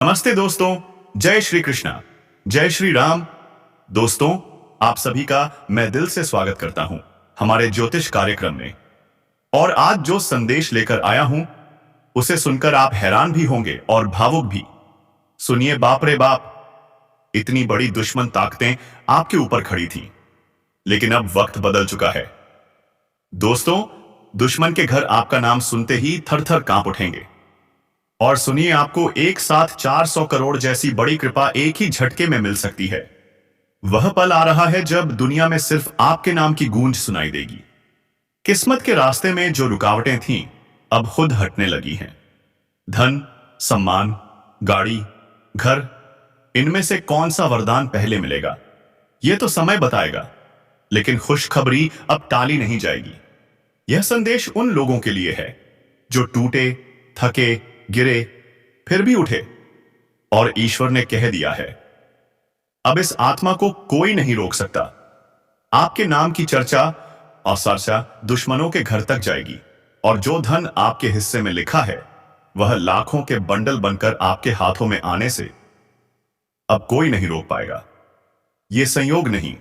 नमस्ते दोस्तों। जय श्री कृष्णा, जय श्री राम। दोस्तों, आप सभी का मैं दिल से स्वागत करता हूं हमारे ज्योतिष कार्यक्रम में। और आज जो संदेश लेकर आया हूं उसे सुनकर आप हैरान भी होंगे और भावुक भी। सुनिए, बाप रे बाप, इतनी बड़ी दुश्मन ताकतें आपके ऊपर खड़ी थीं, लेकिन अब वक्त बदल चुका है। दोस्तों, दुश्मन के घर आपका नाम सुनते ही थर थर कांप उठेंगे। और सुनिए, आपको एक साथ 400 करोड़ जैसी बड़ी कृपा एक ही झटके में मिल सकती है। वह पल आ रहा है जब दुनिया में सिर्फ आपके नाम की गूंज सुनाई देगी। किस्मत के रास्ते में जो रुकावटें थीं, अब खुद हटने लगी हैं। धन, सम्मान, गाड़ी, घर, इनमें से कौन सा वरदान पहले मिलेगा, यह तो समय बताएगा। लेकिन खुशखबरी अब टाली नहीं जाएगी। यह संदेश उन लोगों के लिए है जो टूटे, थके, गिरे, फिर भी उठे। और ईश्वर ने कह दिया है, अब इस आत्मा को कोई नहीं रोक सकता। आपके नाम की चर्चा और चर्चा दुश्मनों के घर तक जाएगी। और जो धन आपके हिस्से में लिखा है, वह लाखों के बंडल बनकर आपके हाथों में आने से अब कोई नहीं रोक पाएगा। यह संयोग नहीं,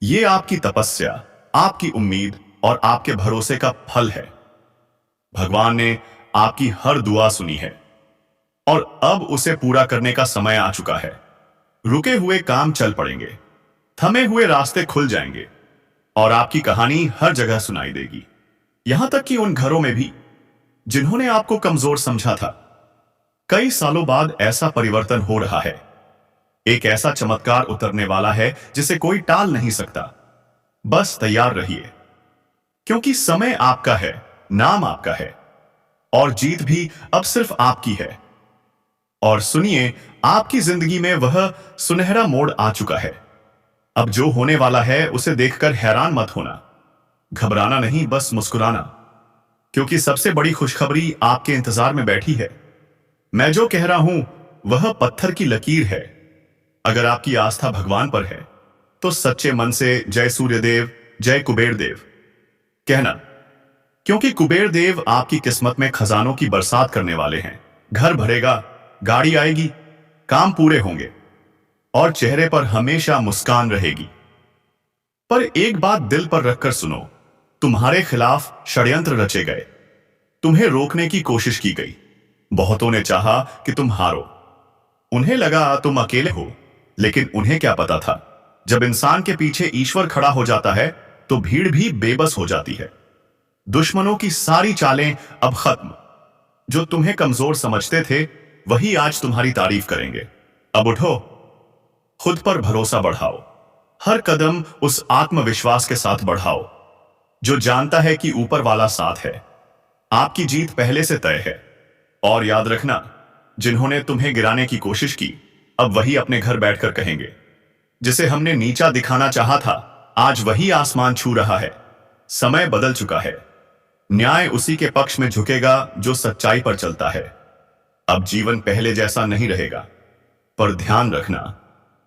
यह आपकी तपस्या, आपकी उम्मीद और आपके भरोसे का फल है। भगवान ने आपकी हर दुआ सुनी है और अब उसे पूरा करने का समय आ चुका है। रुके हुए काम चल पड़ेंगे, थमे हुए रास्ते खुल जाएंगे और आपकी कहानी हर जगह सुनाई देगी। यहां तक कि उन घरों में भी जिन्होंने आपको कमजोर समझा था। कई सालों बाद ऐसा परिवर्तन हो रहा है। एक ऐसा चमत्कार उतरने वाला है जिसे कोई टाल नहीं सकता। बस तैयार रहिए, क्योंकि समय आपका है, नाम आपका है और जीत भी अब सिर्फ आपकी है। और सुनिए, आपकी जिंदगी में वह सुनहरा मोड़ आ चुका है। अब जो होने वाला है उसे देखकर हैरान मत होना, घबराना नहीं, बस मुस्कुराना, क्योंकि सबसे बड़ी खुशखबरी आपके इंतजार में बैठी है। मैं जो कह रहा हूं वह पत्थर की लकीर है। अगर आपकी आस्था भगवान पर है तो सच्चे मन से जय सूर्यदेव, जय कुबेर देव कहना, क्योंकि कुबेर देव आपकी किस्मत में खजानों की बरसात करने वाले हैं। घर भरेगा, गाड़ी आएगी, काम पूरे होंगे और चेहरे पर हमेशा मुस्कान रहेगी। पर एक बात दिल पर रखकर सुनो, तुम्हारे खिलाफ षड्यंत्र रचे गए, तुम्हें रोकने की कोशिश की गई। बहुतों ने चाहा कि तुम हारो, उन्हें लगा तुम अकेले हो, लेकिन उन्हें क्या पता था, जब इंसान के पीछे ईश्वर खड़ा हो जाता है तो भीड़ भी बेबस हो जाती है। दुश्मनों की सारी चालें अब खत्म। जो तुम्हें कमजोर समझते थे वही आज तुम्हारी तारीफ करेंगे। अब उठो, खुद पर भरोसा बढ़ाओ, हर कदम उस आत्मविश्वास के साथ बढ़ाओ जो जानता है कि ऊपर वाला साथ है। आपकी जीत पहले से तय है। और याद रखना, जिन्होंने तुम्हें गिराने की कोशिश की, अब वही अपने घर बैठकर कहेंगे, जिसे हमने नीचा दिखाना चाहा था, आज वही आसमान छू रहा है। समय बदल चुका है। न्याय उसी के पक्ष में झुकेगा जो सच्चाई पर चलता है। अब जीवन पहले जैसा नहीं रहेगा, पर ध्यान रखना,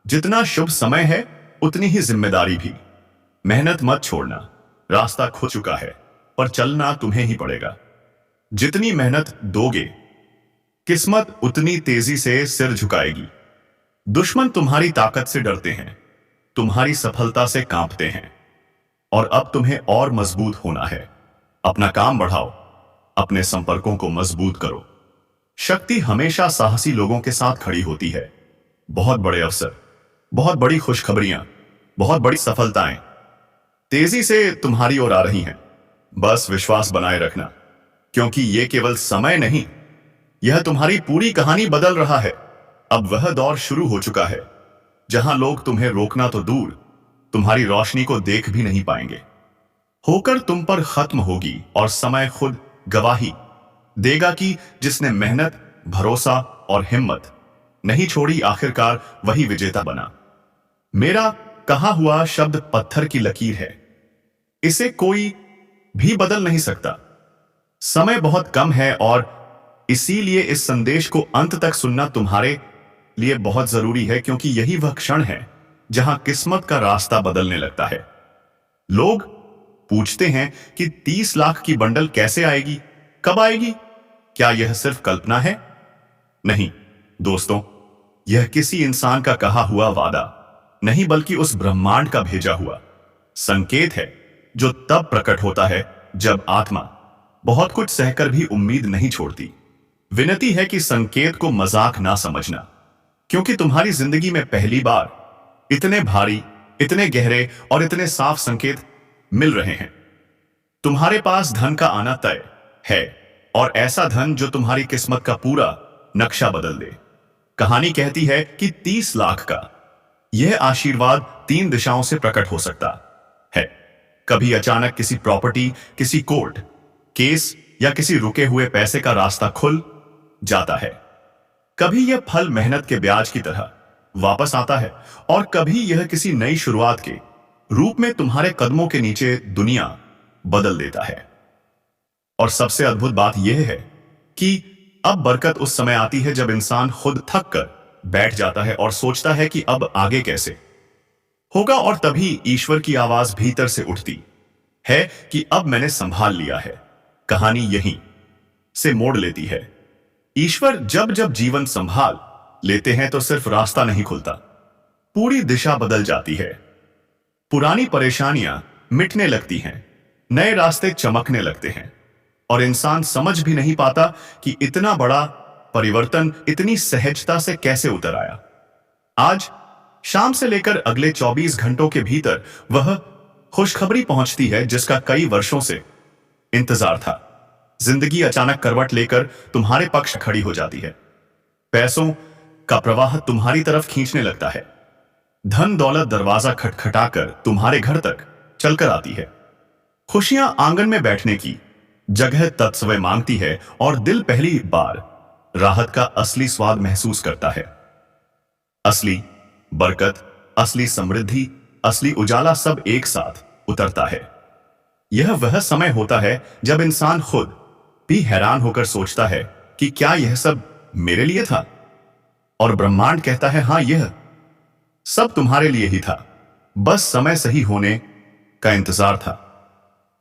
जितना शुभ समय है उतनी ही जिम्मेदारी भी। मेहनत मत छोड़ना, रास्ता खुद चुका है, पर चलना तुम्हें ही पड़ेगा। जितनी मेहनत दोगे, किस्मत उतनी तेजी से सिर झुकाएगी। दुश्मन तुम्हारी ताकत से डरते हैं, तुम्हारी सफलता से कांपते हैं, और अब तुम्हें और मजबूत होना है। अपना काम बढ़ाओ, अपने संपर्कों को मजबूत करो। शक्ति हमेशा साहसी लोगों के साथ खड़ी होती है। बहुत बड़े अवसर, बहुत बड़ी खुशखबरियां, बहुत बड़ी सफलताएं तेजी से तुम्हारी ओर आ रही हैं। बस विश्वास बनाए रखना, क्योंकि यह केवल समय नहीं, यह तुम्हारी पूरी कहानी बदल रहा है। अब वह दौर शुरू हो चुका है जहां लोग तुम्हें रोकना तो दूर, तुम्हारी रोशनी को देख भी नहीं पाएंगे। होकर तुम पर खत्म होगी और समय खुद गवाही देगा कि जिसने मेहनत, भरोसा और हिम्मत नहीं छोड़ी, आखिरकार वही विजेता बना। मेरा कहा हुआ शब्द पत्थर की लकीर है, इसे कोई भी बदल नहीं सकता। समय बहुत कम है और इसीलिए इस संदेश को अंत तक सुनना तुम्हारे लिए बहुत जरूरी है, क्योंकि यही वह क्षण है जहां किस्मत का रास्ता बदलने लगता है। लोग पूछते हैं कि 30 लाख की बंडल कैसे आएगी, कब आएगी? क्या यह सिर्फ कल्पना है? नहीं, दोस्तों, यह किसी इंसान का कहा हुआ वादा नहीं, बल्कि उस ब्रह्मांड का भेजा हुआ संकेत है, जो तब प्रकट होता है जब आत्मा बहुत कुछ सहकर भी उम्मीद नहीं छोड़ती। विनती है कि संकेत को मजाक ना समझना, क्योंकि तुम्हारी जिंदगी में पहली बार इतने भारी, इतने गहरे और इतने साफ संकेत मिल रहे हैं। तुम्हारे पास धन का आना तय है, और ऐसा धन जो तुम्हारी किस्मत का पूरा नक्शा बदल दे। कहानी कहती है कि 30 लाख का यह आशीर्वाद 3 दिशाओं से प्रकट हो सकता है। कभी अचानक किसी प्रॉपर्टी, किसी कोर्ट केस या किसी रुके हुए पैसे का रास्ता खुल जाता है। कभी यह फल मेहनत के ब्याज की तरह वापस आता है, और कभी यह किसी नई शुरुआत के रूप में तुम्हारे कदमों के नीचे दुनिया बदल देता है। और सबसे अद्भुत बात यह है कि अब बरकत उस समय आती है जब इंसान खुद थक कर बैठ जाता है और सोचता है कि अब आगे कैसे होगा, और तभी ईश्वर की आवाज भीतर से उठती है कि अब मैंने संभाल लिया है। कहानी यहीं से मोड़ लेती है। ईश्वर जब जब जीवन संभाल लेते हैं तो सिर्फ रास्ता नहीं खुलता, पूरी दिशा बदल जाती है। पुरानी परेशानियां मिटने लगती हैं, नए रास्ते चमकने लगते हैं, और इंसान समझ भी नहीं पाता कि इतना बड़ा परिवर्तन इतनी सहजता से कैसे उतर आया। आज शाम से लेकर अगले 24 घंटों के भीतर वह खुशखबरी पहुंचती है जिसका कई वर्षों से इंतजार था। जिंदगी अचानक करवट लेकर तुम्हारे पक्ष खड़ी हो जाती है। पैसों का प्रवाह तुम्हारी तरफ खींचने लगता है। धन दौलत दरवाजा खटखटाकर तुम्हारे घर तक चलकर आती है। खुशियां आंगन में बैठने की जगह तत्समय मांगती है, और दिल पहली बार राहत का असली स्वाद महसूस करता है। असली बरकत, असली समृद्धि, असली उजाला सब एक साथ उतरता है। यह वह समय होता है जब इंसान खुद भी हैरान होकर सोचता है कि क्या यह सब मेरे लिए था, और ब्रह्मांड कहता है हां, यह सब तुम्हारे लिए ही था, बस समय सही होने का इंतजार था।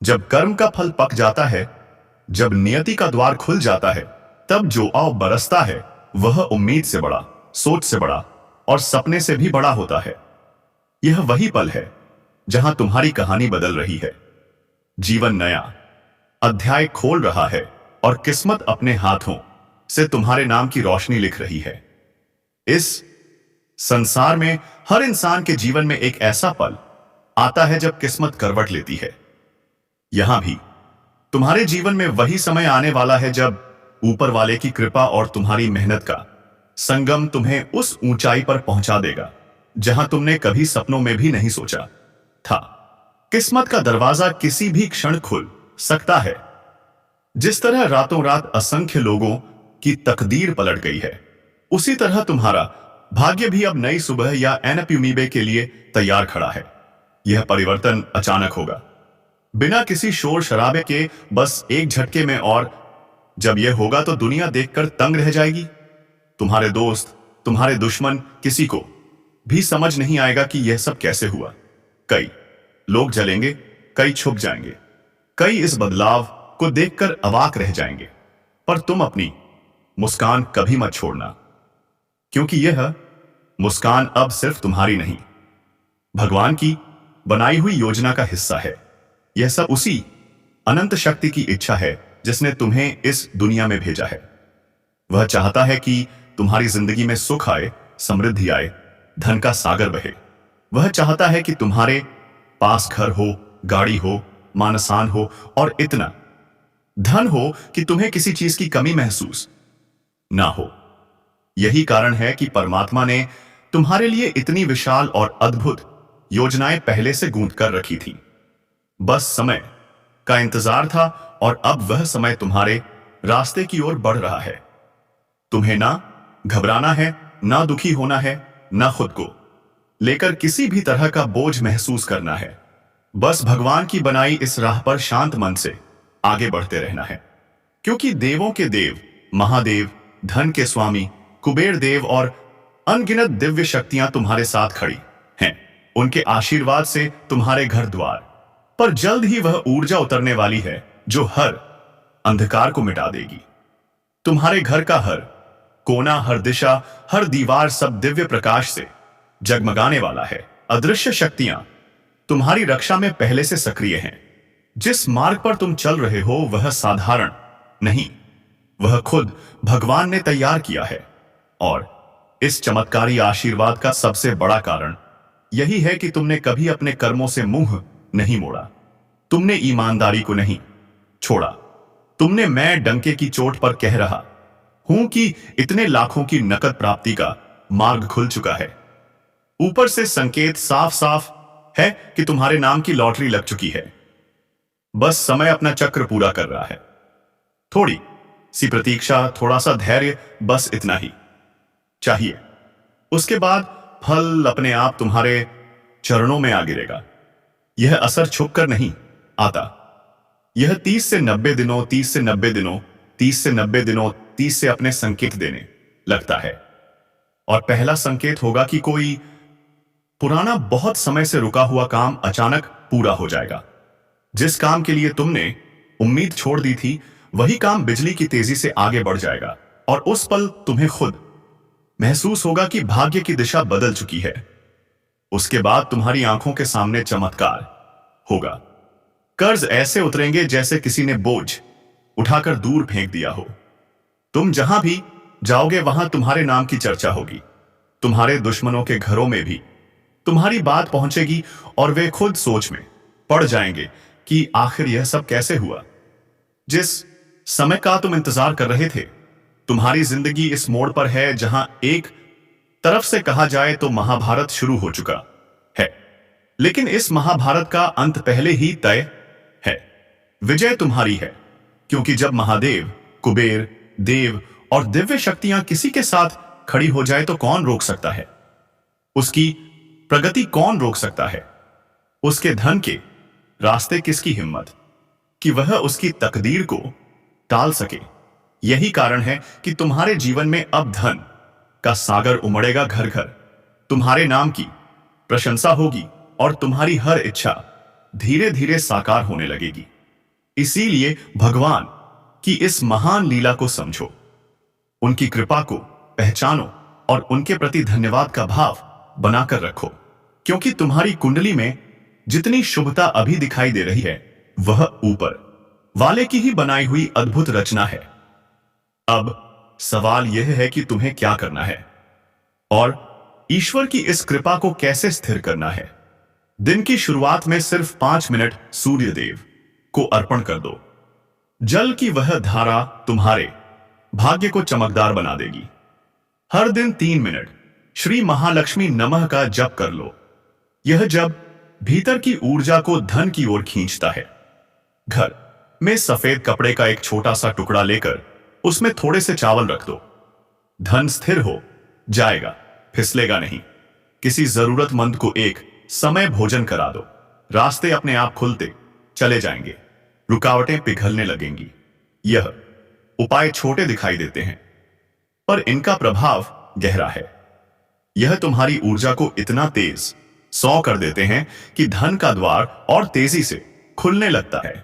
जब कर्म का फल पक जाता है, जब नियति का द्वार खुल जाता है, तब जो आव बरसता है वह उम्मीद से बड़ा, सोच से बड़ा और सपने से भी बड़ा होता है। यह वही पल है जहां तुम्हारी कहानी बदल रही है। जीवन नया अध्याय खोल रहा है, और किस्मत अपने हाथों से तुम्हारे नाम की रोशनी लिख रही है। इस संसार में हर इंसान के जीवन में एक ऐसा पल आता है जब किस्मत करवट लेती है। यहां भी तुम्हारे जीवन में वही समय आने वाला है जब ऊपर वाले की कृपा और तुम्हारी मेहनत का संगम तुम्हें उस ऊंचाई पर पहुंचा देगा जहां तुमने कभी सपनों में भी नहीं सोचा था। किस्मत का दरवाजा किसी भी क्षण खुल सकता है। जिस तरह रातों रात असंख्य लोगों की तकदीर पलट गई है, उसी तरह तुम्हारा भाग्य भी अब नई सुबह या एनप्युमीबे के लिए तैयार खड़ा है। यह परिवर्तन अचानक होगा, बिना किसी शोर शराबे के, बस एक झटके में, और जब यह होगा तो दुनिया देखकर तंग रह जाएगी। तुम्हारे दोस्त, तुम्हारे दुश्मन, किसी को भी समझ नहीं आएगा कि यह सब कैसे हुआ। कई लोग जलेंगे, कई छुप जाएंगे, कई इस बदलाव को देखकर अवाक रह जाएंगे, पर तुम अपनी मुस्कान कभी मत छोड़ना, क्योंकि यह मुस्कान अब सिर्फ तुम्हारी नहीं, भगवान की बनाई हुई योजना का हिस्सा है। यह सब उसी अनंत शक्ति की इच्छा है जिसने तुम्हें इस दुनिया में भेजा है। वह चाहता है कि तुम्हारी जिंदगी में सुख आए, समृद्धि आए, धन का सागर बहे। वह चाहता है कि तुम्हारे पास घर हो, गाड़ी हो, मानसान हो, और इतना धन हो कि तुम्हें किसी चीज की कमी महसूस ना हो। यही कारण है कि परमात्मा ने तुम्हारे लिए इतनी विशाल और अद्भुत योजनाएं पहले से गूंथ कर रखी थी। बस समय का इंतजार था, और अब वह समय तुम्हारे रास्ते की ओर बढ़ रहा है। तुम्हें ना घबराना है, ना दुखी होना है, ना खुद को लेकर किसी भी तरह का बोझ महसूस करना है। बस भगवान की बनाई इस राह पर शांत मन से आगे बढ़ते रहना है, क्योंकि देवों के देव महादेव, धन के स्वामी कुबेर देव और अनगिनत दिव्य शक्तियां तुम्हारे साथ खड़ी हैं। उनके आशीर्वाद से तुम्हारे घर द्वार पर जल्द ही वह ऊर्जा उतरने वाली है जो हर अंधकार को मिटा देगी। तुम्हारे घर का हर कोना, हर दिशा, हर दीवार सब दिव्य प्रकाश से जगमगाने वाला है। अदृश्य शक्तियां तुम्हारी रक्षा में पहले से सक्रिय हैं। जिस मार्ग पर तुम चल रहे हो वह साधारण नहीं, वह खुद भगवान ने तैयार किया है। और इस चमत्कारी आशीर्वाद का सबसे बड़ा कारण यही है कि तुमने कभी अपने कर्मों से मुंह नहीं मोड़ा, तुमने ईमानदारी को नहीं छोड़ा। तुमने मैं डंके की चोट पर कह रहा हूं कि इतने लाखों की नकद प्राप्ति का मार्ग खुल चुका है। ऊपर से संकेत साफ साफ है कि तुम्हारे नाम की लॉटरी लग चुकी है। बस समय अपना चक्र पूरा कर रहा है। थोड़ी सी प्रतीक्षा, थोड़ा सा धैर्य, बस इतना ही चाहिए। उसके बाद फल अपने आप तुम्हारे चरणों में आ गिरेगा। यह असर छुपकर नहीं आता। यह 30 से 90 दिनों, 30 से 90 दिनों, 30 से 90 दिनों, 30 से अपने संकेत देने लगता है। और पहला संकेत होगा कि कोई पुराना, बहुत समय से रुका हुआ काम अचानक पूरा हो जाएगा। जिस काम के लिए तुमने उम्मीद छोड़ दी थी, वही काम बिजली की तेजी से आगे बढ़ जाएगा। और उस पल तुम्हें खुद महसूस होगा कि भाग्य की दिशा बदल चुकी है। उसके बाद तुम्हारी आंखों के सामने चमत्कार होगा। कर्ज ऐसे उतरेंगे जैसे किसी ने बोझ उठाकर दूर फेंक दिया हो। तुम जहां भी जाओगे वहां तुम्हारे नाम की चर्चा होगी। तुम्हारे दुश्मनों के घरों में भी तुम्हारी बात पहुंचेगी और वे खुद सोच में पड़ जाएंगे कि आखिर यह सब कैसे हुआ। जिस समय का तुम इंतजार कर रहे थे, तुम्हारी जिंदगी इस मोड़ पर है जहां एक तरफ से कहा जाए तो महाभारत शुरू हो चुका है, लेकिन इस महाभारत का अंत पहले ही तय है। विजय तुम्हारी है, क्योंकि जब महादेव, कुबेर, देव और दिव्य शक्तियां किसी के साथ खड़ी हो जाए तो कौन रोक सकता है? उसकी प्रगति कौन रोक सकता है? उसके धन के रास्ते किसकी हिम्मत कि वह उसकी तकदीर को टाल सके? यही कारण है कि तुम्हारे जीवन में अब धन का सागर उमड़ेगा। घर घर तुम्हारे नाम की प्रशंसा होगी और तुम्हारी हर इच्छा धीरे धीरे साकार होने लगेगी। इसीलिए भगवान की इस महान लीला को समझो, उनकी कृपा को पहचानो और उनके प्रति धन्यवाद का भाव बनाकर रखो, क्योंकि तुम्हारी कुंडली में जितनी शुभता अभी दिखाई दे रही है वह ऊपर वाले की ही बनाई हुई अद्भुत रचना है। अब सवाल यह है कि तुम्हें क्या करना है और ईश्वर की इस कृपा को कैसे स्थिर करना है। दिन की शुरुआत में सिर्फ 5 मिनट सूर्य देव को अर्पण कर दो। जल की वह धारा तुम्हारे भाग्य को चमकदार बना देगी। हर दिन 3 मिनट श्री महालक्ष्मी नमः का जप कर लो। यह जप भीतर की ऊर्जा को धन की ओर खींचता है। घर में सफेद कपड़े का एक छोटा सा टुकड़ा लेकर उसमें थोड़े से चावल रख दो। धन स्थिर हो जाएगा, फिसलेगा नहीं। किसी जरूरतमंद को एक समय भोजन करा दो। रास्ते अपने आप खुलते चले जाएंगे, रुकावटें पिघलने लगेंगी। यह उपाय छोटे दिखाई देते हैं, पर इनका प्रभाव गहरा है। यह तुम्हारी ऊर्जा को इतना तेज सौ कर देते हैं कि धन का द्वार और तेजी से खुलने लगता है।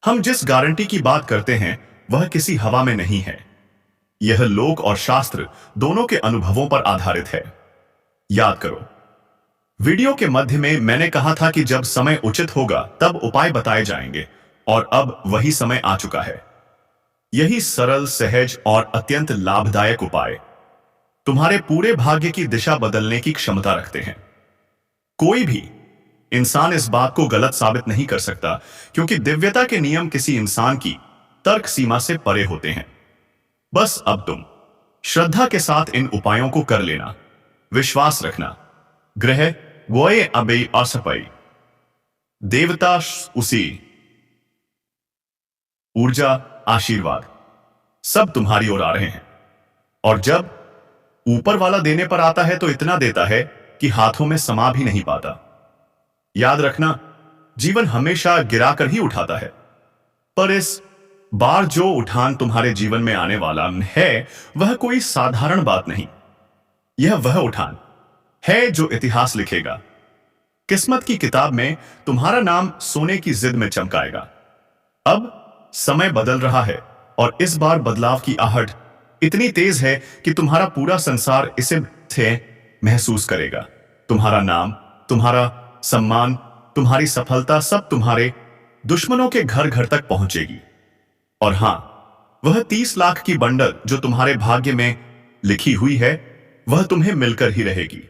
हम जिस गारंटी की बात करते हैं वह किसी हवा में नहीं है। यह लोक और शास्त्र दोनों के अनुभवों पर आधारित है। याद करो, वीडियो के मध्य में मैंने कहा था कि जब समय उचित होगा तब उपाय बताए जाएंगे, और अब वही समय आ चुका है। यही सरल, सहज और अत्यंत लाभदायक उपाय तुम्हारे पूरे भाग्य की दिशा बदलने की क्षमता रखते हैं। कोई भी इंसान इस बात को गलत साबित नहीं कर सकता, क्योंकि दिव्यता के नियम किसी इंसान की तर्क सीमा से परे होते हैं। बस अब तुम श्रद्धा के साथ इन उपायों को कर लेना। विश्वास रखना, ग्रह वोए अबे असपई, देवता उसी, ऊर्जा, आशीर्वाद सब तुम्हारी ओर आ रहे हैं। और जब ऊपर वाला देने पर आता है तो इतना देता है कि हाथों में समा भी नहीं पाता। याद रखना, जीवन हमेशा गिराकर ही उठाता है, पर इस बार जो उठान तुम्हारे जीवन में आने वाला है वह कोई साधारण बात नहीं। यह वह उठान है जो इतिहास लिखेगा। किस्मत की किताब में तुम्हारा नाम सोने की जिद में चमकाएगा। अब समय बदल रहा है और इस बार बदलाव की आहट इतनी तेज है कि तुम्हारा पूरा संसार इसे थे महसूस करेगा। तुम्हारा नाम, तुम्हारा सम्मान, तुम्हारी सफलता सब तुम्हारे दुश्मनों के घर घर तक पहुंचेगी। और हां, वह 30 लाख की बंडल जो तुम्हारे भाग्य में लिखी हुई है, वह तुम्हें मिलकर ही रहेगी,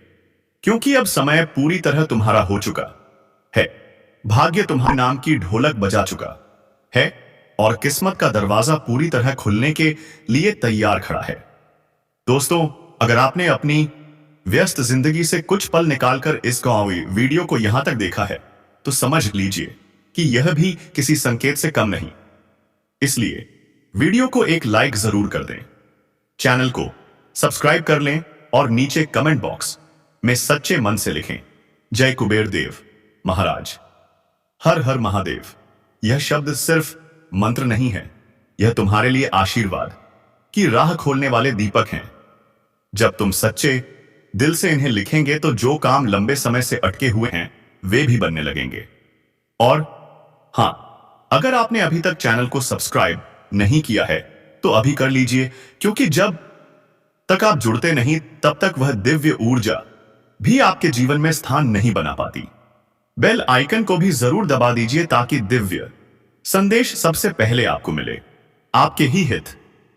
क्योंकि अब समय पूरी तरह तुम्हारा हो चुका है। भाग्य तुम्हारे नाम की ढोलक बजा चुका है और किस्मत का दरवाजा पूरी तरह खुलने के लिए तैयार खड़ा है। दोस्तों, अगर आपने अपनी व्यस्त जिंदगी से कुछ पल निकालकर इस वीडियो को यहां तक देखा है, तो समझ लीजिए कि यह भी किसी संकेत से कम नहीं। इसलिए वीडियो को एक लाइक जरूर कर दें, चैनल को सब्सक्राइब कर लें और नीचे कमेंट बॉक्स में सच्चे मन से लिखें, जय कुबेर देव महाराज, हर हर महादेव। यह शब्द सिर्फ मंत्र नहीं है, यह तुम्हारे लिए आशीर्वाद की राह खोलने वाले दीपक हैं। जब तुम सच्चे दिल से इन्हें लिखेंगे तो जो काम लंबे समय से अटके हुए हैं वे भी बनने लगेंगे। और हां, अगर आपने अभी तक चैनल को सब्सक्राइब नहीं किया है तो अभी कर लीजिए, क्योंकि जब तक आप जुड़ते नहीं तब तक वह दिव्य ऊर्जा भी आपके जीवन में स्थान नहीं बना पाती। बेल आइकन को भी जरूर दबा दीजिए ताकि दिव्य संदेश सबसे पहले आपको मिले। आपके ही हित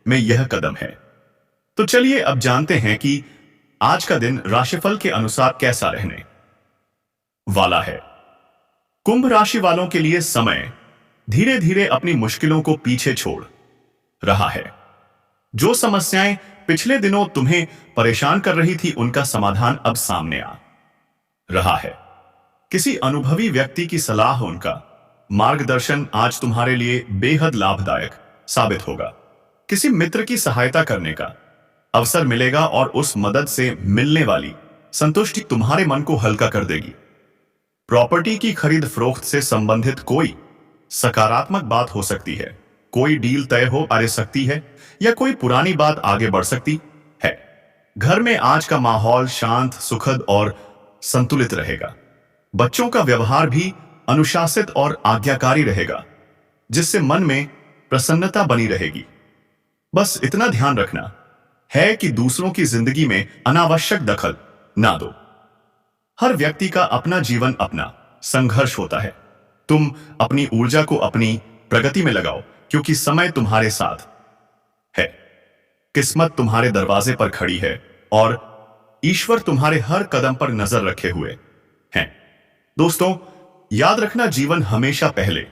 में यह कदम है। तो चलिए अब जानते हैं कि आज का दिन राशिफल के अनुसार कैसा रहने वाला है। कुंभ राशि वालों के लिए समय धीरे धीरे अपनी मुश्किलों को पीछे छोड़ रहा है। जो समस्याएं पिछले दिनों तुम्हें परेशान कर रही थी, उनका समाधान अब सामने आ रहा है। किसी अनुभवी व्यक्ति की सलाह, उनका मार्गदर्शन आज तुम्हारे लिए बेहद लाभदायक साबित होगा। किसी मित्र की सहायता करने का अवसर मिलेगा और उस मदद से मिलने वाली संतुष्टि तुम्हारे मन को हल्का कर देगी। प्रॉपर्टी की खरीद फरोख्त से संबंधित कोई सकारात्मक बात हो सकती है, कोई डील तय हो आ सकती है या कोई पुरानी बात आगे बढ़ सकती है। घर में आज का माहौल शांत, सुखद और संतुलित रहेगा। बच्चों का व्यवहार भी अनुशासित और आज्ञाकारी रहेगा, जिससे मन में प्रसन्नता बनी रहेगी। बस इतना ध्यान रखना है कि दूसरों की जिंदगी में अनावश्यक दखल ना दो। हर व्यक्ति का अपना जीवन, अपना संघर्ष होता है। तुम अपनी ऊर्जा को अपनी प्रगति में लगाओ, क्योंकि समय तुम्हारे साथ है। किस्मत तुम्हारे दरवाजे पर खड़ी है और ईश्वर तुम्हारे हर कदम पर नजर रखे हुए हैं। दोस्तों, याद रखना, जीवन हमेशा पहले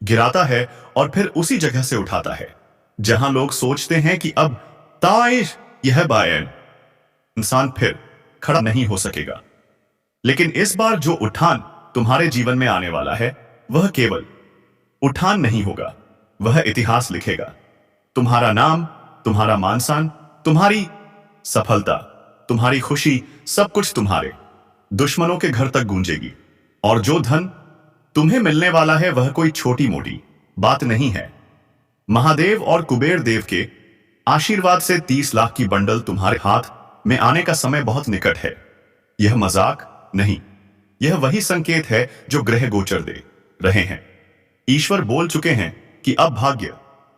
गिराता है और फिर उसी जगह से उठाता है जहां लोग सोचते हैं कि अब ताइश यह बायन इंसान फिर खड़ा नहीं हो सकेगा। लेकिन इस बार जो उठान तुम्हारे जीवन में आने वाला है, वह केवल उठान नहीं होगा, वह इतिहास लिखेगा। तुम्हारा नाम, तुम्हारा मान-सम्मान, तुम्हारी सफलता, तुम्हारी खुशी, सब कुछ तुम्हारे दुश्मनों के घर तक गूंजेगी। और जो धन तुम्हें मिलने वाला है, वह कोई छोटी मोटी बात नहीं है। महादेव और कुबेर देव के आशीर्वाद से 30 लाख की बंडल तुम्हारे हाथ में आने का समय बहुत निकट है। यह मजाक नहीं, यह वही संकेत है जो ग्रह गोचर दे रहे हैं। ईश्वर बोल चुके हैं कि अब भाग्य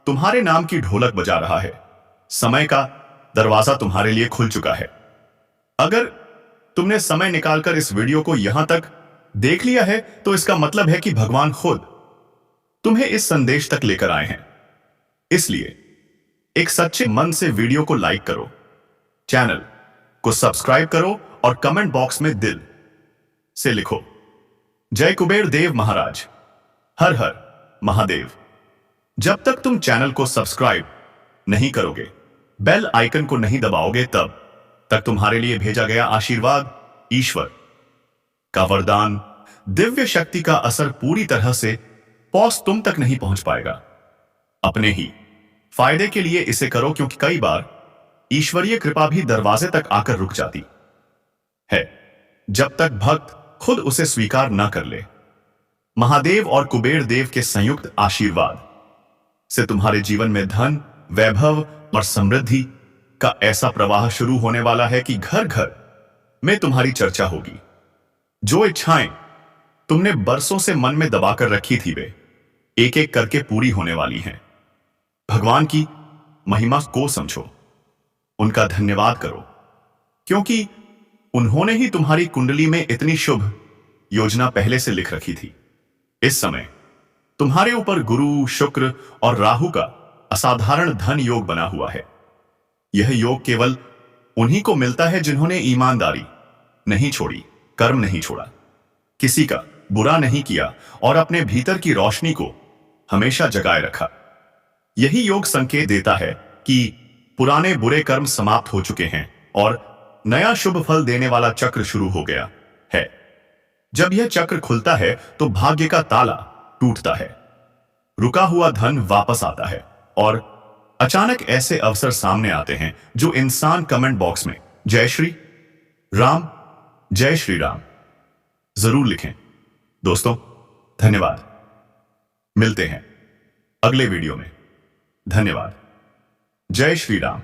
तुम्हारे नाम की ढोलक बजा रहा है। समय का दरवाजा तुम्हारे लिए खुल चुका है। अगर तुमने समय निकालकर इस वीडियो को यहां तक देख लिया है, तो इसका मतलब है कि भगवान खुद तुम्हें इस संदेश तक लेकर आए हैं। इसलिए एक सच्चे मन से वीडियो को लाइक करो, चैनल को सब्सक्राइब करो और कमेंट बॉक्स में दिल से लिखो, जय कुबेर देव महाराज, हर हर महादेव। जब तक तुम चैनल को सब्सक्राइब नहीं करोगे, बेल आइकन को नहीं दबाओगे, तब तक तुम्हारे लिए भेजा गया आशीर्वाद, ईश्वर का वरदान, दिव्य शक्ति का असर पूरी तरह से तुम तक नहीं पहुंच पाएगा। अपने ही फायदे के लिए इसे करो, क्योंकि कई बार ईश्वरीय कृपा भी दरवाजे तक आकर रुक जाती है, जब तक भक्त खुद उसे स्वीकार न कर ले। महादेव और कुबेर देव के संयुक्त आशीर्वाद से तुम्हारे जीवन में धन, वैभव और समृद्धि का ऐसा प्रवाह शुरू होने वाला है कि घर घर में तुम्हारी चर्चा होगी। जो इच्छाएं तुमने बरसों से मन में दबाकर रखी थी, वे एक एक करके पूरी होने वाली हैं। भगवान की महिमा को समझो, उनका धन्यवाद करो, क्योंकि उन्होंने ही तुम्हारी कुंडली में इतनी शुभ योजना पहले से लिख रखी थी। इस समय तुम्हारे ऊपर गुरु, शुक्र और राहु का असाधारण धन योग बना हुआ है। यह योग केवल उन्हीं को मिलता है जिन्होंने ईमानदारी नहीं छोड़ी, कर्म नहीं छोड़ा, किसी का बुरा नहीं किया और अपने भीतर की रोशनी को हमेशा जगाए रखा। यही योग संकेत देता है कि पुराने बुरे कर्म समाप्त हो चुके हैं और नया शुभ फल देने वाला चक्र शुरू हो गया है। जब यह चक्र खुलता है तो भाग्य का ताला टूटता है, रुका हुआ धन वापस आता है और अचानक ऐसे अवसर सामने आते हैं जो इंसान कमेंट बॉक्स में जय श्री राम, जय श्री राम जरूर लिखें। दोस्तों, धन्यवाद। मिलते हैं अगले वीडियो में। धन्यवाद। जय श्री राम।